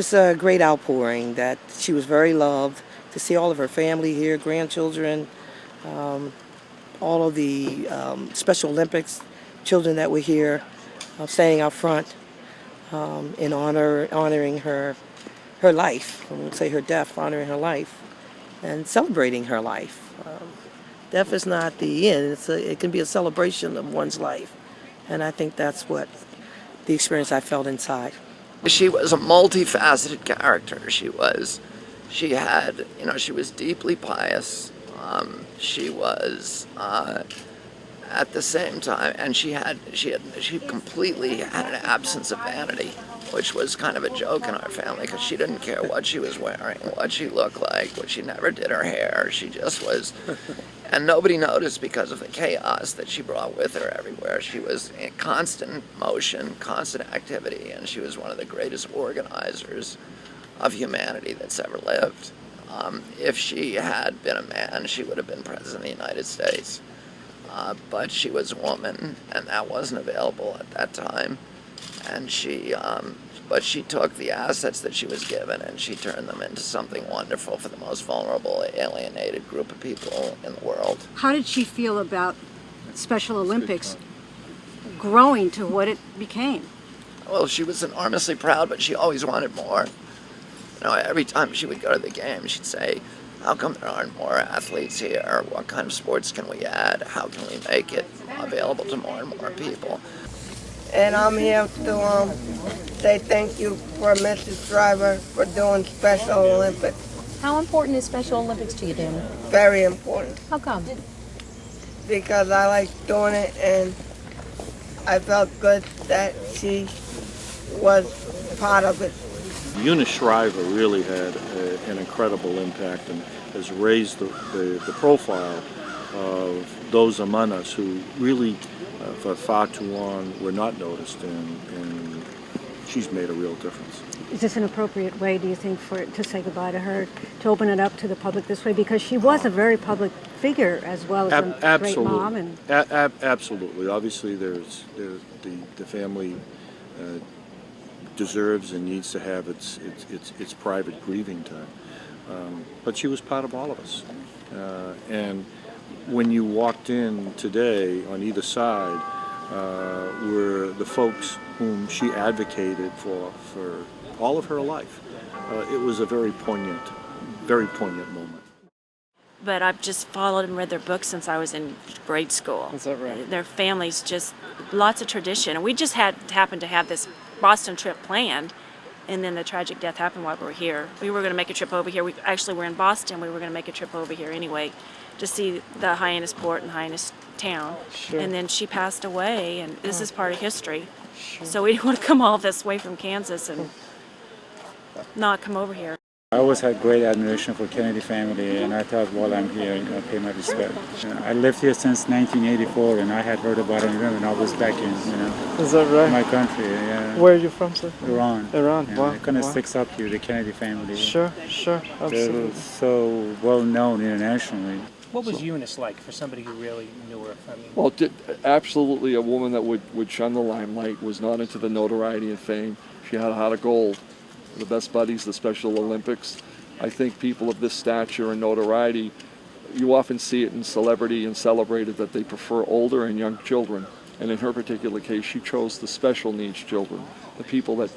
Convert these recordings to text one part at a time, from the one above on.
was a great outpouring, that she was very loved, to see all of her family here, grandchildren, all of the Special Olympics children that were here, standing out front in honoring her life. I won't say her death, honoring her life and celebrating her life. Death is not the end. It can be a celebration of one's life. And I think that's what the experience I felt inside. She was a multifaceted character. She was deeply pious. She was at the same time, and she completely had an absence of vanity, which was kind of a joke in our family, because she didn't care what she was wearing, what she looked like, she never did her hair. She just was, and nobody noticed because of the chaos that she brought with her everywhere. She was in constant motion, constant activity, and she was one of the greatest organizers of humanity that's ever lived. If she had been a man, she would have been president of the United States. But she was a woman, and that wasn't available at that time. And but she took the assets that she was given and she turned them into something wonderful for the most vulnerable, alienated group of people in the world. How did she feel about Special Olympics growing to what it became? Well, she was enormously proud, but she always wanted more. Every time she would go to the game, she'd say, how come there aren't more athletes here? What kind of sports can we add? How can we make it available to more and more people? And I'm here to say thank you for Mrs. Shriver for doing Special Olympics. How important is Special Olympics to you, Daniel? Very important. How come? Because I like doing it, and I felt good that she was part of it. Eunice Shriver really had an incredible impact and has raised the profile of those among us who really for far too long were not noticed, and she's made a real difference. Is this an appropriate way, do you think, to say goodbye to her, to open it up to the public this way? Because she was a very public figure as well as a great mom. And absolutely. Obviously, there's the family deserves and needs to have its private grieving time. But she was part of all of us. And when you walked in today, on either side were the folks whom she advocated for all of her life. It was a very poignant moment. But I've just followed and read their books since I was in grade school. Is that right? Their families, just lots of tradition. And we just happened to have this Boston trip planned, and then the tragic death happened while we were here. We were going to make a trip over here. We actually were in Boston. We were going to make a trip over here anyway to see the Hyannis port and Hyannis town. Sure. And then she passed away, and this is part of history. Sure. So we didn't want to come all this way from Kansas and not come over here. I always had great admiration for Kennedy family, and I thought while I'm here, pay my respect. I lived here since 1984, and I had heard about it when I was back in, Is that right? my country. Yeah. Where are you from, sir? Iran. Iran. Yeah, Wow. it kind of wow. sticks up to you, the Kennedy family. Sure, absolutely. They're so well known internationally. What was Eunice like for somebody who really knew her? Well, absolutely a woman that would shun the limelight, was not into the notoriety and fame. She had a heart of gold. The best buddies, the Special Olympics. I think people of this stature and notoriety, you often see it in celebrity and celebrated that they prefer older and young children. And in her particular case, she chose the special needs children, the people that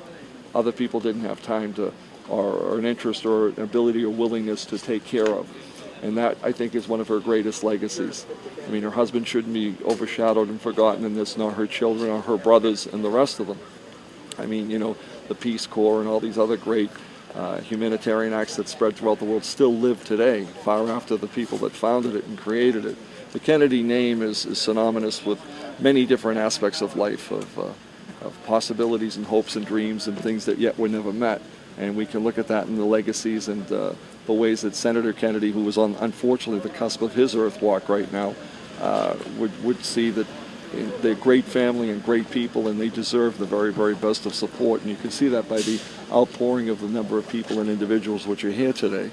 other people didn't have time to, or an interest or an ability or willingness to take care of. And that, I think, is one of her greatest legacies. I mean, her husband shouldn't be overshadowed and forgotten in this, nor her children or her brothers and the rest of them. I mean, the Peace Corps and all these other great humanitarian acts that spread throughout the world still live today, far after the people that founded it and created it. The Kennedy name is synonymous with many different aspects of life, of possibilities and hopes and dreams and things that yet were never met. And we can look at that in the legacies and the ways that Senator Kennedy, who was on, unfortunately, the cusp of his earth walk right now, would see that they're great family and great people, and they deserve the very, very best of support. And you can see that by the outpouring of the number of people and individuals which are here today.